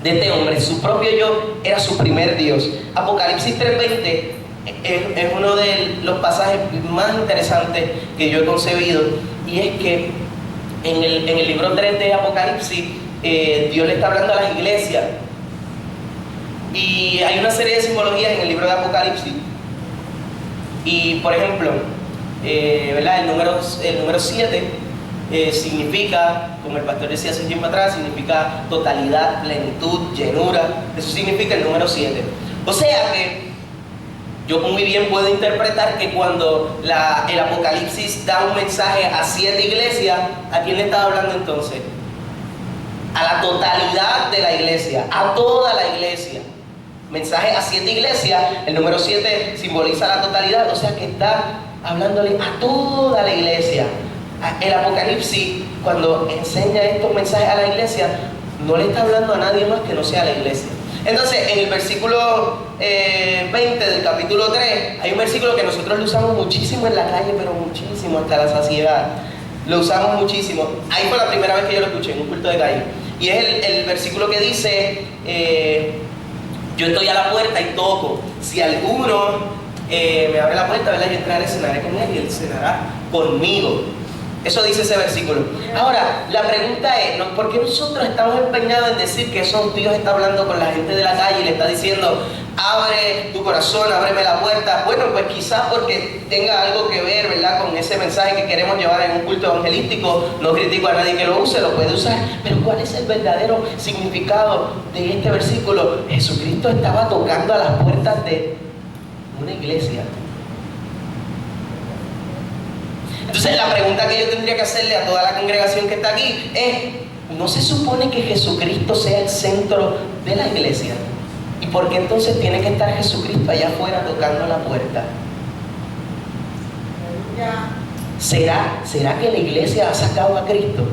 de este hombre. Su propio yo era su primer Dios. Apocalipsis 3:20 es uno de los pasajes más interesantes que yo he concebido, y es que en el libro 3 de Apocalipsis Dios le está hablando a las iglesias, y hay una serie de simbologías en el libro de Apocalipsis. Y por ejemplo, ¿verdad? El número 7 significa, como el pastor decía hace un tiempo atrás, significa totalidad, plenitud, llenura. Eso significa el número 7. O sea que yo muy bien puedo interpretar que cuando el Apocalipsis da un mensaje a 7 iglesias, ¿a quién le está hablando entonces? A la totalidad de la iglesia, a toda la iglesia. Mensaje a 7 iglesias, el número 7 simboliza la totalidad, o sea que está hablándole a toda la iglesia. El Apocalipsis, cuando enseña estos mensajes a la iglesia, no le está hablando a nadie más que no sea la iglesia. Entonces, en el versículo 20 del capítulo 3, hay un versículo que nosotros lo usamos muchísimo en la calle, pero muchísimo, hasta la saciedad. Lo usamos muchísimo. Ahí fue la primera vez que yo lo escuché, en un culto de calle. Y es el versículo que dice, yo estoy a la puerta y toco. Si alguno me abre la puerta, ¿verdad? Yo entraré, cenaré con él y él cenará conmigo. Eso dice ese versículo. Ahora, la pregunta es, ¿por qué nosotros estamos empeñados en decir que eso Dios está hablando con la gente de la calle y le está diciendo, abre tu corazón, ábreme la puerta? Bueno, pues quizás porque tenga algo que ver, ¿verdad?, con ese mensaje que queremos llevar en un culto evangelístico. No critico a nadie que lo use, lo puede usar, pero ¿cuál es el verdadero significado de este versículo? Jesucristo estaba tocando a las puertas de una iglesia. Entonces la pregunta que yo tendría que hacerle a toda la congregación que está aquí es, ¿no se supone que Jesucristo sea el centro de la iglesia? ¿Y por qué entonces tiene que estar Jesucristo allá afuera tocando la puerta? ¿Será que la iglesia ha sacado a Cristo?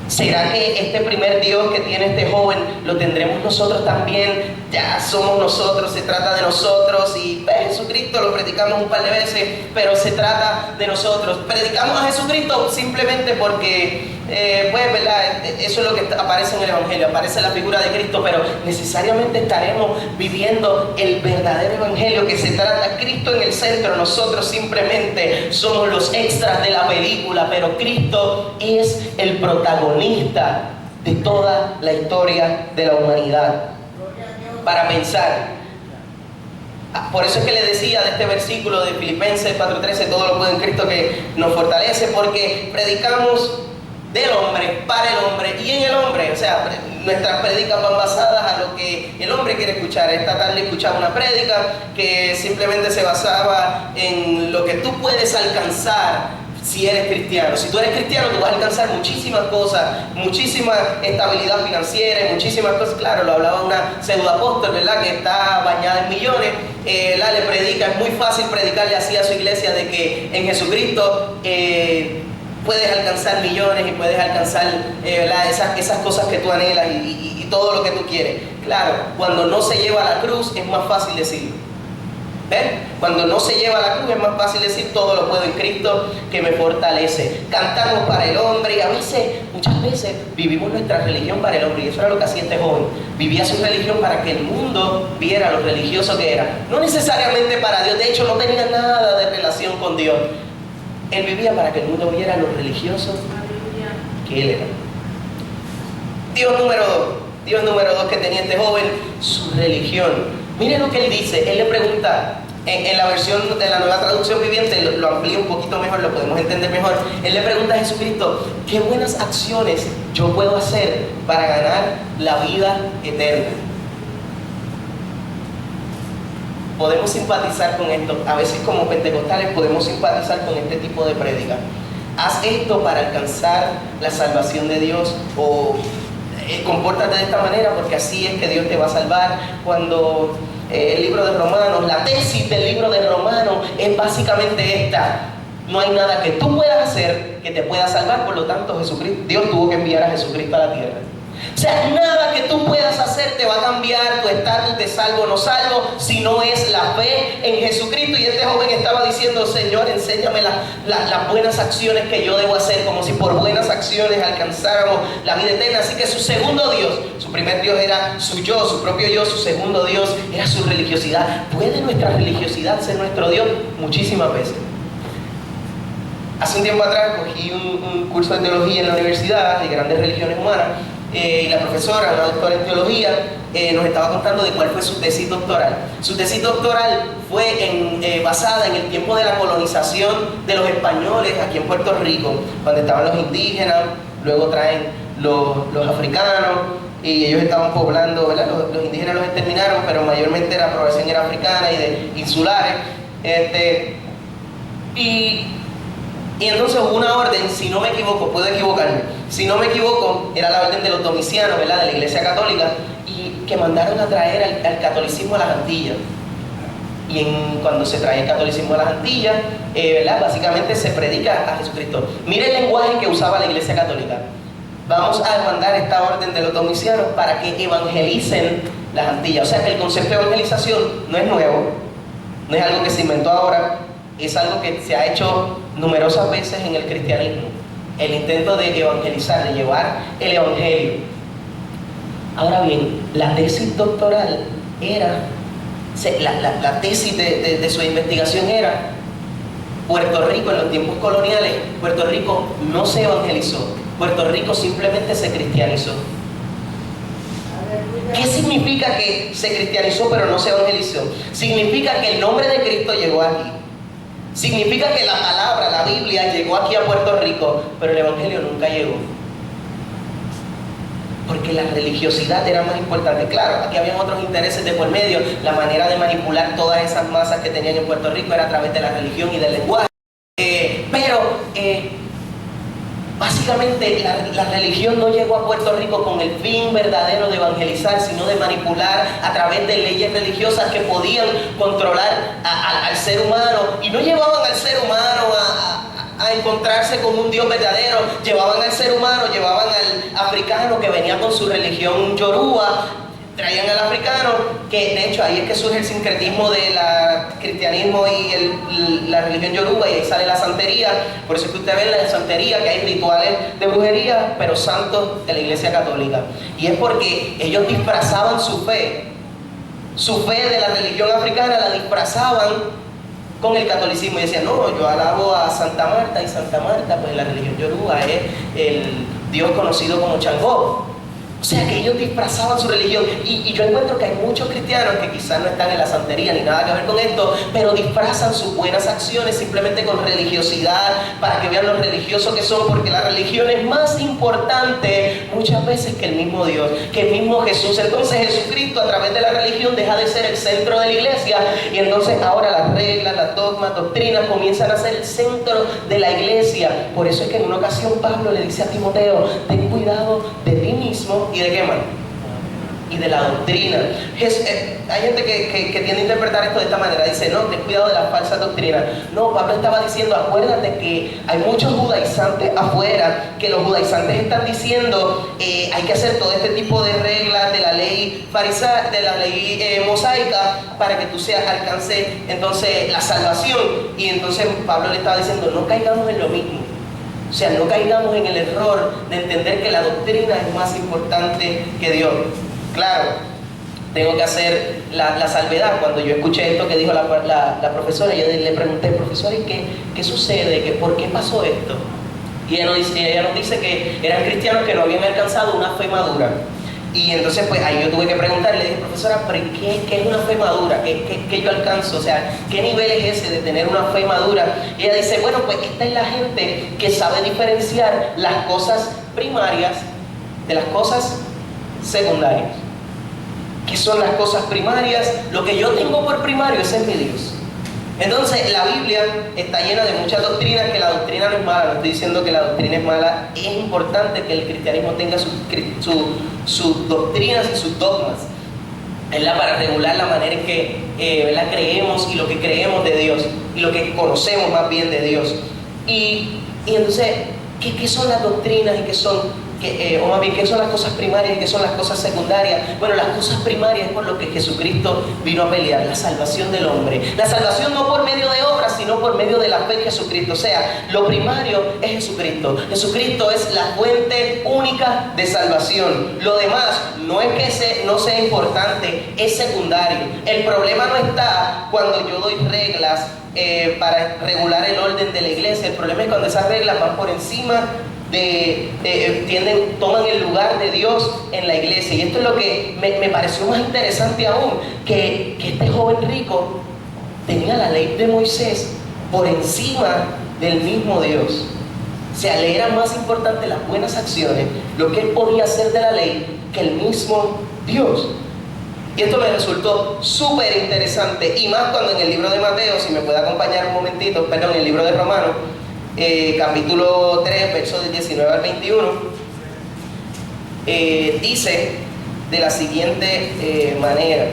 ¿Será que este primer Dios que tiene este joven lo tendremos nosotros también? Ya somos nosotros, se trata de nosotros, y Jesucristo lo predicamos un par de veces, pero se trata de nosotros. Predicamos a Jesucristo simplemente porque, pues, ¿verdad? Eso es lo que aparece en el Evangelio, aparece la figura de Cristo, pero necesariamente estaremos viviendo el verdadero Evangelio, que se trata de Cristo en el centro. Nosotros simplemente somos los extras de la película, pero Cristo es el protagonista de toda la historia de la humanidad. Para pensar, por eso es que le decía de este versículo de Filipenses 4:13, todo lo puedo en Cristo que nos fortalece, porque predicamos del hombre, para el hombre y en el hombre. O sea, nuestras prédicas van basadas a lo que el hombre quiere escuchar. Esta tarde escuchaba una prédica que simplemente se basaba en lo que tú puedes alcanzar si eres cristiano. Si tú eres cristiano, tú vas a alcanzar muchísimas cosas, muchísima estabilidad financiera, muchísimas cosas. Claro, lo hablaba una pseudoapóstol, ¿verdad?, que está bañada en millones. Le predica, es muy fácil predicarle así a su iglesia de que en Jesucristo puedes alcanzar millones y puedes alcanzar esas cosas que tú anhelas y todo lo que tú quieres. Claro, cuando no se lleva a la cruz es más fácil decirlo. ¿Ven? Cuando no se lleva la cruz es más fácil decir todo lo puedo en Cristo que me fortalece. Cantamos para el hombre y a veces, muchas veces, vivimos nuestra religión para el hombre. Y eso era lo que hacía este joven. Vivía su religión para que el mundo viera lo religioso que era. No necesariamente para Dios. De hecho, no tenía nada de relación con Dios. Él vivía para que el mundo viera lo religioso que él era. Dios número dos que tenía este joven, su religión. Miren lo que él dice. Él le pregunta, en la versión de la Nueva Traducción Viviente, lo amplía un poquito mejor, lo podemos entender mejor. Él le pregunta a Jesucristo, ¿qué buenas acciones yo puedo hacer para ganar la vida eterna? Podemos simpatizar con esto. A veces como pentecostales podemos simpatizar con este tipo de prédica. Haz esto para alcanzar la salvación de Dios, o compórtate de esta manera porque así es que Dios te va a salvar. Cuando el libro de Romanos, la tesis del libro de Romanos es básicamente esta: no hay nada que tú puedas hacer que te pueda salvar, por lo tanto Dios tuvo que enviar a Jesucristo a la tierra. O sea, nada que tú puedas hacer te va a cambiar tu estatus de salvo o no salvo, si no es la fe en Jesucristo. Y este joven estaba diciendo, Señor, enséñame las buenas acciones que yo debo hacer, como si por buenas acciones alcanzáramos la vida eterna. Así que su segundo Dios, su primer Dios era su yo, su propio yo, su segundo Dios era su religiosidad. ¿Puede nuestra religiosidad ser nuestro Dios? Muchísimas veces. Hace un tiempo atrás cogí un curso de teología en la universidad de grandes religiones humanas. Y la profesora, una doctora en teología, nos estaba contando de cuál fue su tesis doctoral. Su tesis doctoral fue basada en el tiempo de la colonización de los españoles aquí en Puerto Rico, cuando estaban los indígenas, luego traen los africanos, y ellos estaban poblando, ¿verdad? Los indígenas los exterminaron, pero mayormente la población era africana y de insulares. Y entonces hubo una orden, si no me equivoco, puedo equivocarme, si no me equivoco, era la orden de los domicianos, ¿verdad?, de la Iglesia Católica, y que mandaron a traer al catolicismo a las Antillas. Y cuando se trae el catolicismo a las Antillas, ¿verdad?, básicamente se predica a Jesucristo. Mire el lenguaje que usaba la Iglesia Católica. Vamos a mandar esta orden de los domicianos para que evangelicen las Antillas. O sea que el concepto de evangelización no es nuevo, no es algo que se inventó ahora, es algo que se ha hecho numerosas veces en el cristianismo. El intento de evangelizar, de llevar el evangelio. Ahora bien, la tesis doctoral era, la tesis de su investigación era: Puerto Rico en los tiempos coloniales, Puerto Rico no se evangelizó, Puerto Rico simplemente se cristianizó. ¿Qué significa que se cristianizó pero no se evangelizó? Significa que el nombre de Cristo llegó aquí. Significa que la palabra, la Biblia, llegó aquí a Puerto Rico, pero el Evangelio nunca llegó. Porque la religiosidad era más importante. Claro, aquí habían otros intereses de por medio. La manera de manipular todas esas masas que tenían en Puerto Rico era a través de la religión y del lenguaje. Básicamente la religión no llegó a Puerto Rico con el fin verdadero de evangelizar, sino de manipular a través de leyes religiosas que podían controlar al ser humano, y no llevaban al ser humano a encontrarse con un Dios verdadero. Llevaban al ser humano, llevaban al africano que venía con su religión yoruba, traían al africano, que de hecho ahí es que surge el sincretismo del cristianismo y la religión yoruba, y ahí sale la santería. Por eso es que usted ve en la santería que hay rituales de brujería, pero santos de la Iglesia Católica. Y es porque ellos disfrazaban su fe de la religión africana, la disfrazaban con el catolicismo, y decían: no, yo alabo a Santa Marta, y Santa Marta, pues la religión yoruba es el Dios conocido como Changó. O sea que ellos disfrazaban su religión, y yo encuentro que hay muchos cristianos que quizás no están en la santería ni nada que ver con esto, pero disfrazan sus buenas acciones simplemente con religiosidad, para que vean lo religiosos que son, porque la religión es más importante muchas veces que el mismo Dios, que el mismo Jesús. Entonces Jesucristo, a través de la religión, deja de ser el centro de la iglesia, y entonces ahora las reglas, las dogmas, doctrinas comienzan a ser el centro de la iglesia. Por eso es que en una ocasión Pablo le dice a Timoteo: ten cuidado de ti mismo. ¿Y de qué, man? y de la doctrina. Hay gente que tiende a interpretar esto de esta manera. Dice, no, ten cuidado de las falsas doctrinas. No, Pablo estaba diciendo, acuérdate que hay muchos judaizantes afuera, que los judaizantes están diciendo, hay que hacer todo este tipo de reglas de la ley farisea, de la ley mosaica, para que tú alcances entonces la salvación. Y entonces Pablo le estaba diciendo, no caigamos en lo mismo. O sea, no caigamos en el error de entender que la doctrina es más importante que Dios. Claro, tengo que hacer la salvedad. Cuando yo escuché esto que dijo la profesora, yo le pregunté, profesora, ¿y qué sucede? ¿Por qué pasó esto? Y ella nos dice que eran cristianos que no habían alcanzado una fe madura. Y entonces pues ahí yo tuve que preguntarle, le dije, profesora, ¿pero qué es una fe madura? ¿Qué yo alcanzo? O sea, ¿qué nivel es ese de tener una fe madura? Y ella dice, bueno, pues esta es la gente que sabe diferenciar las cosas primarias de las cosas secundarias. ¿Qué son las cosas primarias? Lo que yo tengo por primario, ese es mi Dios. Entonces la Biblia está llena de muchas doctrinas, que la doctrina no es mala, no estoy diciendo que la doctrina es mala. Es importante que el cristianismo tenga sus doctrinas y sus dogmas, ¿verdad? Para regular la manera en que ¿verdad? Creemos y lo que creemos de Dios y lo que conocemos más bien de Dios. Y entonces, ¿qué son las doctrinas y qué son o más bien, ¿qué son las cosas primarias y qué son las cosas secundarias? Bueno, las cosas primarias es por lo que Jesucristo vino a pelear, la salvación del hombre. La salvación no por medio de obras, sino por medio de la fe en Jesucristo. O sea, lo primario es Jesucristo. Jesucristo es la fuente única de salvación. Lo demás no es que no sea importante, es secundario. El problema no está cuando yo doy reglas para regular el orden de la iglesia. El problema es cuando esas reglas van por encima toman el lugar de Dios en la iglesia. Y esto es lo que me pareció más interesante aún, que este joven rico tenía la ley de Moisés por encima del mismo Dios. O sea, le eran más importantes las buenas acciones, lo que él podía hacer de la ley, que el mismo Dios. Y esto me resultó súper interesante, y más cuando en el libro de Mateo, si me puede acompañar un momentito, perdón, en el libro de Romanos, capítulo 3, versos del 19 al 21, dice de la siguiente manera: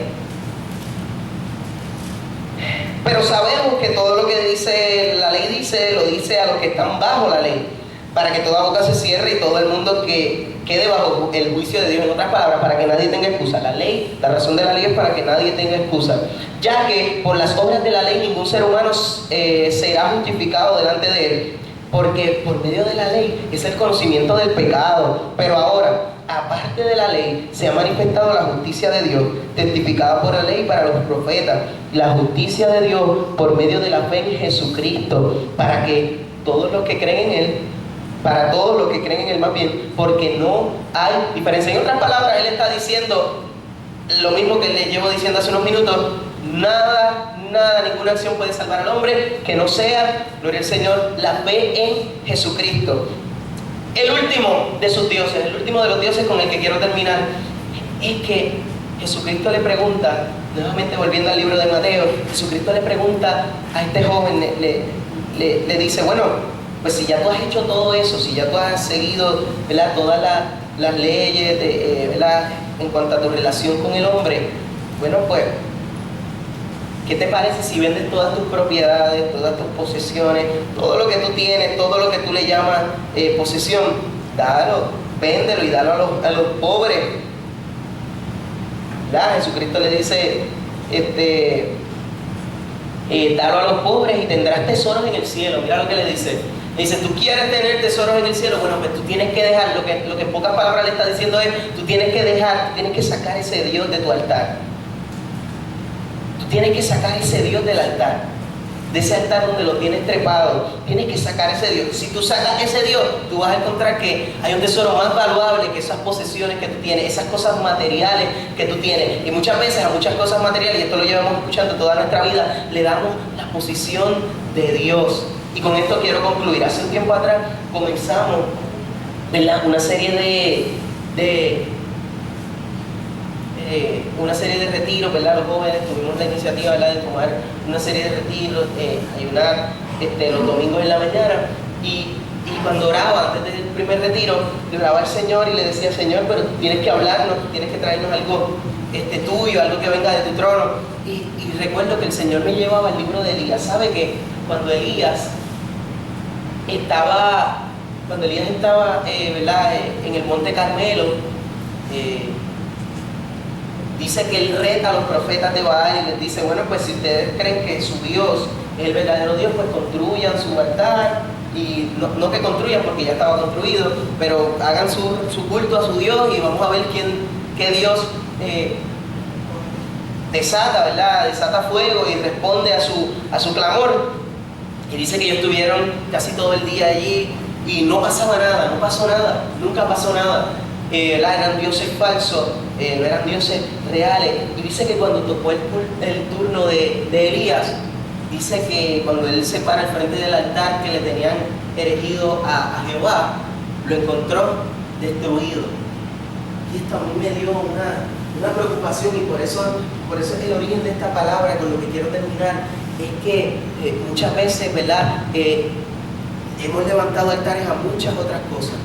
pero sabemos que todo lo que dice la ley lo dice a los que están bajo la ley, para que toda boca se cierre y todo el mundo que quede bajo el juicio de Dios. En otras palabras, para que nadie tenga excusa. La ley, la razón de la ley es para que nadie tenga excusa, ya que por las obras de la ley ningún ser humano será justificado delante de él, porque por medio de la ley es el conocimiento del pecado. Pero ahora, aparte de la ley, se ha manifestado la justicia de Dios, testificada por la ley y para los profetas, la justicia de Dios por medio de la fe en Jesucristo, para que todos los que creen en Él, para todos los que creen en Él más bien, porque no hay diferencia. En otras palabras, Él está diciendo lo mismo que les llevo diciendo hace unos minutos: nada, ninguna acción puede salvar al hombre que no sea, gloria al Señor, la fe en Jesucristo. El último de sus dioses, el último de los dioses con el que quiero terminar, es que Jesucristo le pregunta, nuevamente volviendo al libro de Mateo, Jesucristo le pregunta a este joven, le dice, bueno, pues si ya tú has hecho todo eso, si ya tú has seguido, ¿verdad?, todas las leyes, ¿verdad?, en cuanto a tu relación con el hombre, bueno, pues, ¿qué te parece si vendes todas tus propiedades, todas tus posesiones, todo lo que tú tienes, todo lo que tú le llamas posesión? Dalo, véndelo y dalo a los pobres. ¿Verdad? Jesucristo le dice, dalo a los pobres y tendrás tesoros en el cielo. Mira lo que le dice. Le dice, ¿tú quieres tener tesoros en el cielo? Bueno, pues tú tienes que dejar, lo que en pocas palabras le está diciendo es, tú tienes que sacar ese Dios de tu altar. Tú tienes que sacar ese Dios del altar, de ese altar donde lo tienes trepado. Tienes que sacar ese Dios. Si tú sacas ese Dios, tú vas a encontrar que hay un tesoro más valuable que esas posesiones que tú tienes, esas cosas materiales que tú tienes. Y muchas veces a muchas cosas materiales, y esto lo llevamos escuchando toda nuestra vida, le damos la posición de Dios. Y con esto quiero concluir. Hace un tiempo atrás comenzamos, ¿verdad?, una serie de retiros, ¿verdad? Los jóvenes tuvimos la iniciativa, ¿verdad?, de tomar una serie de retiros, ayunar los domingos en la mañana, y Y cuando oraba, antes del primer retiro, le oraba al Señor y le decía, Señor, pero tienes que hablarnos, tienes que traernos algo tuyo, algo que venga de tu trono. Y recuerdo que el Señor me llevaba al libro de Elías. ¿Sabe que cuando Elías estaba, ¿verdad? En el monte Carmelo, dice que él reta a los profetas de Baal y les dice, bueno, pues si ustedes creen que su Dios es el verdadero Dios, pues construyan su altar, y no que construyan porque ya estaba construido, pero hagan su culto a su Dios y vamos a ver qué Dios desata, ¿verdad? Desata fuego y responde a su clamor. Y dice que ellos estuvieron casi todo el día allí y no pasaba nada, no pasó nada, nunca pasó nada. Eran dioses falsos, no eran dioses reales. Y dice que cuando tocó el turno de Elías, dice que cuando él se para al frente del altar que le tenían erigido a Jehová, lo encontró destruido. Y esto a mí me dio una preocupación, y por eso es el origen de esta palabra, con lo que quiero terminar, es que muchas veces, ¿verdad? Hemos levantado altares a muchas otras cosas.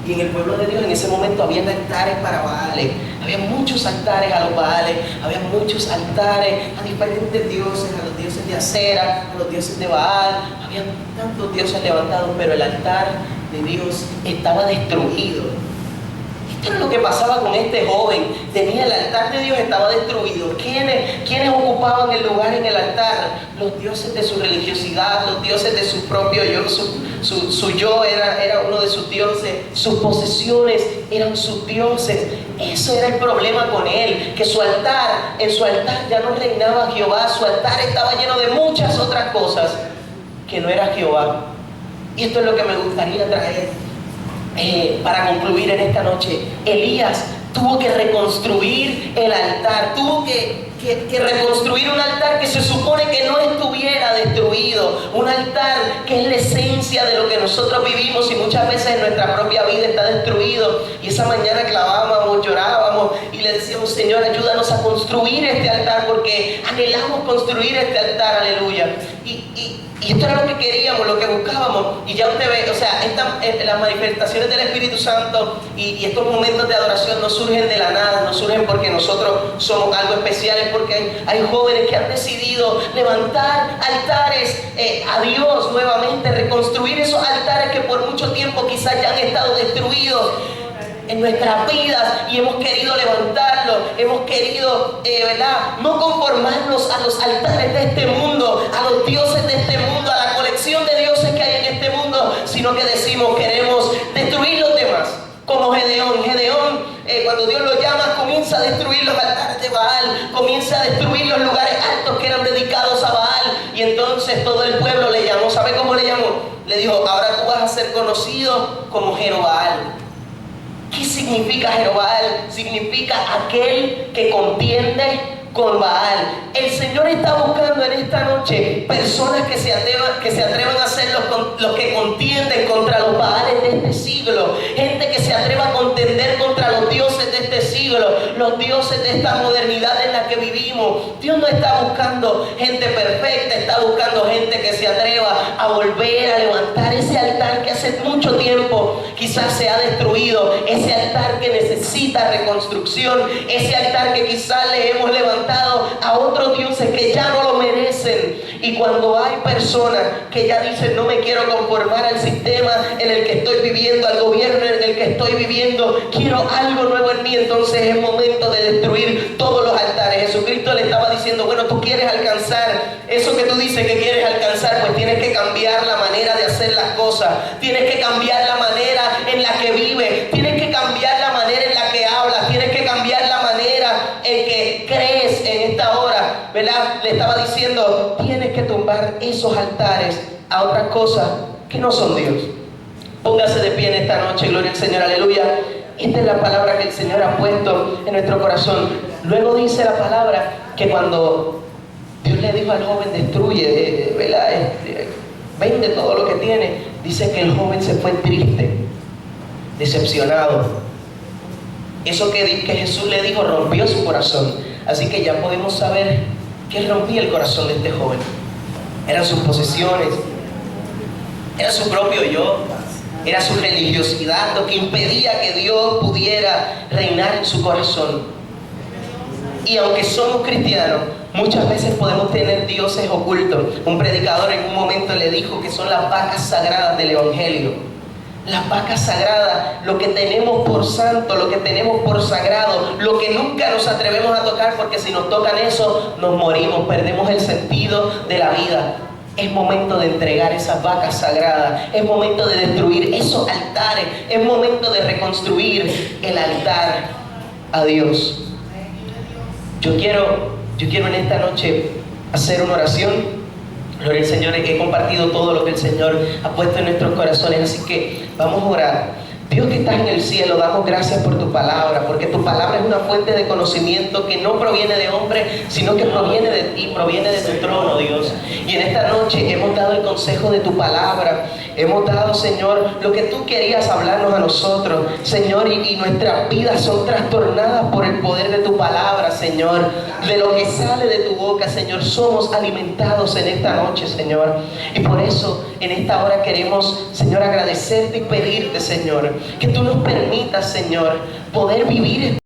Y en el pueblo de Dios en ese momento habían altares para Baales, había muchos altares a los Baales, había muchos altares a diferentes dioses, a los dioses de Acera, a los dioses de Baal, había tantos dioses levantados, pero el altar de Dios estaba destruido. Esto es lo que pasaba con este joven. Tenía el altar de Dios, estaba destruido. ¿Quiénes ocupaban el lugar en el altar? Los dioses de su religiosidad, los dioses de su propio yo. Su yo era uno de sus dioses, sus posesiones eran sus dioses. Eso era el problema con él, que en su altar ya no reinaba Jehová, su altar estaba lleno de muchas otras cosas que no era Jehová. Y esto es lo que me gustaría traer para concluir en esta noche. Elías tuvo que reconstruir el altar, tuvo que reconstruir un altar que se supone que no estuviera destruido, un altar que es la esencia de lo que nosotros vivimos y muchas veces en nuestra propia vida está destruido. Y esa mañana clamábamos, llorábamos y le decíamos, Señor, ayúdanos a construir este altar porque anhelamos construir este altar, aleluya. Y esto era lo que queríamos, lo que buscábamos. Y ya usted ve, o sea, las manifestaciones del Espíritu Santo y estos momentos de adoración no surgen de la nada, no surgen porque nosotros somos algo especial, es porque hay jóvenes que han decidido levantar altares a Dios nuevamente, reconstruir esos altares que por mucho tiempo quizás ya han estado destruidos en nuestras vidas, y hemos querido levantarlo, hemos querido, ¿verdad? No conformarnos a los altares de este mundo, a los dioses de este mundo, a la colección de dioses que hay en este mundo, sino que decimos, queremos destruir los demás, como Gedeón, cuando Dios lo llama, comienza a destruir los altares de Baal, comienza a destruir los lugares altos que eran dedicados a Baal, y entonces todo el pueblo le llamó. ¿Sabe cómo le llamó? Le dijo, ahora tú vas a ser conocido como Jerobaal. ¿Qué significa Jerobaal? Significa aquel que contiende con Baal. El Señor está buscando en esta noche personas que se atrevan a ser los que contienden contra los Baales de este siglo. Gente que se atreva a contender contra los dioses de este siglo, los dioses de esta modernidad en la que vivimos. Dios no está buscando gente perfecta, está buscando gente que se atreva a volver a levantar ese altar que hace mucho tiempo quizás se ha destruido, ese altar que necesita reconstrucción, ese altar que quizás le hemos levantado a otros dioses que ya no lo merecen. Y cuando hay personas que ya dicen, no me quiero conformar al sistema en el que estoy viviendo, al gobierno en el que estoy viviendo, quiero algo nuevo en mí, entonces es momento de destruir todos los altares. Jesucristo le estaba diciendo, bueno, tú quieres alcanzar eso que tú dices que quieres alcanzar, pues tienes que cambiar la manera de hacer las cosas, tienes que cambiar la manera en la que vives, tienes que cambiar la manera en la que hablas, tienes que cambiar la manera en que crees en esta hora, ¿verdad? Le estaba diciendo, tienes que tumbar esos altares a otras cosas que no son Dios. Póngase de pie en esta noche, gloria al Señor, aleluya. Esta es la palabra que el Señor ha puesto en nuestro corazón. Luego dice la palabra que cuando Dios le dijo al joven, destruye, ¿verdad? Vende todo lo que tiene. Dice que el joven se fue triste, decepcionado. Eso que Jesús le dijo rompió su corazón. Así que ya podemos saber qué rompía el corazón de este joven. Eran sus posesiones, era su propio yo, Era su religiosidad lo que impedía que Dios pudiera reinar en su corazón. Y aunque somos cristianos, muchas veces podemos tener dioses ocultos. Un predicador en un momento le dijo que son las vacas sagradas del evangelio. Las vacas sagradas, lo que tenemos por santo, lo que tenemos por sagrado, lo que nunca nos atrevemos a tocar, porque si nos tocan eso, nos morimos, perdemos el sentido de la vida. Es momento de entregar esas vacas sagradas, es momento de destruir esos altares, es momento de reconstruir el altar a Dios. Yo quiero en esta noche hacer una oración. Gloria al Señor, he compartido todo lo que el Señor ha puesto en nuestros corazones, así que vamos a orar. Dios que estás en el cielo, damos gracias por tu palabra, porque tu palabra es una fuente de conocimiento que no proviene de hombre, sino que proviene de ti, proviene de tu trono, Dios. Y en esta noche hemos dado el consejo de tu palabra, hemos dado, Señor, lo que tú querías hablarnos a nosotros, Señor, y nuestras vidas son trastornadas por el poder de tu palabra, Señor. De lo que sale de tu boca, Señor, somos alimentados en esta noche, Señor. Y por eso, en esta hora queremos, Señor, agradecerte y pedirte, Señor, que tú nos permitas, Señor, poder vivir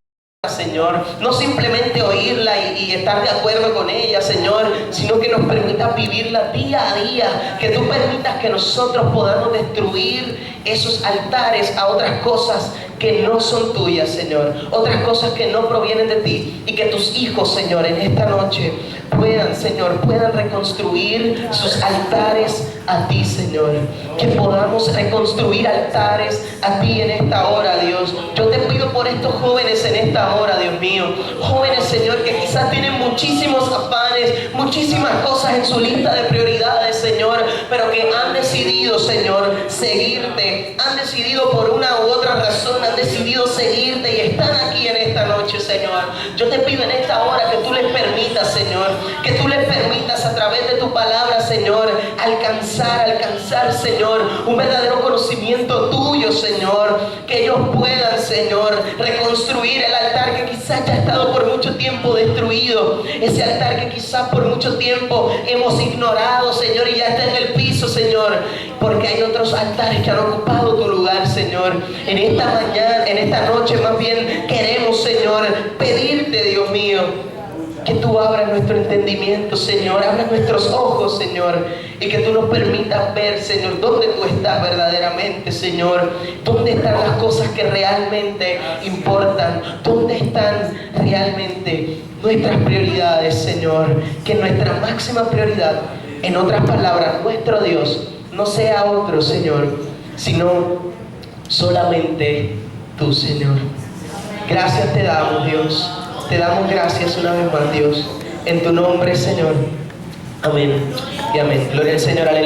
esta, Señor, no simplemente oírla y estar de acuerdo con ella, Señor, sino que nos permitas vivirla día a día, que tú permitas que nosotros podamos destruir esos altares a otras cosas que no son tuyas, Señor, otras cosas que no provienen de ti, y que tus hijos, Señor, en esta noche puedan, Señor, puedan reconstruir sus altares a ti, Señor, que podamos reconstruir altares a ti en esta hora, Dios. Yo te pido por estos jóvenes en esta hora, Dios mío, jóvenes, Señor, que quizás tienen muchísimos afanes, muchísimas cosas en su lista de prioridades, Señor, pero que han decidido, Señor, seguirte, han decidido por una u otra razón, han decidido seguirte y están aquí en esta noche, Señor. Yo te pido en esta hora que tú les permitas, Señor, que tú les permitas a través de tu palabra, Señor, alcanzar, Señor, un verdadero conocimiento tuyo, Señor, que ellos puedan, Señor, reconstruir el altar que quizás ya ha estado por mucho tiempo destruido, ese altar que quizás por mucho tiempo hemos ignorado, Señor, y ya está en el piso, Señor, porque hay otros altares que han ocupado tu lugar, Señor. En esta mañana, en esta noche más bien queremos, Señor, pedirte, Dios mío, que tú abras nuestro entendimiento, Señor, abras nuestros ojos, Señor, y que tú nos permitas ver, Señor, dónde tú estás verdaderamente, Señor, dónde están las cosas que realmente importan, dónde están realmente nuestras prioridades, Señor, que nuestra máxima prioridad, en otras palabras, nuestro Dios, no sea otro, Señor, sino solamente tú, Señor. Gracias te damos, Dios. Te damos gracias una vez más, Dios. En tu nombre, Señor. Amén y amén. Gloria al Señor. Aleluya.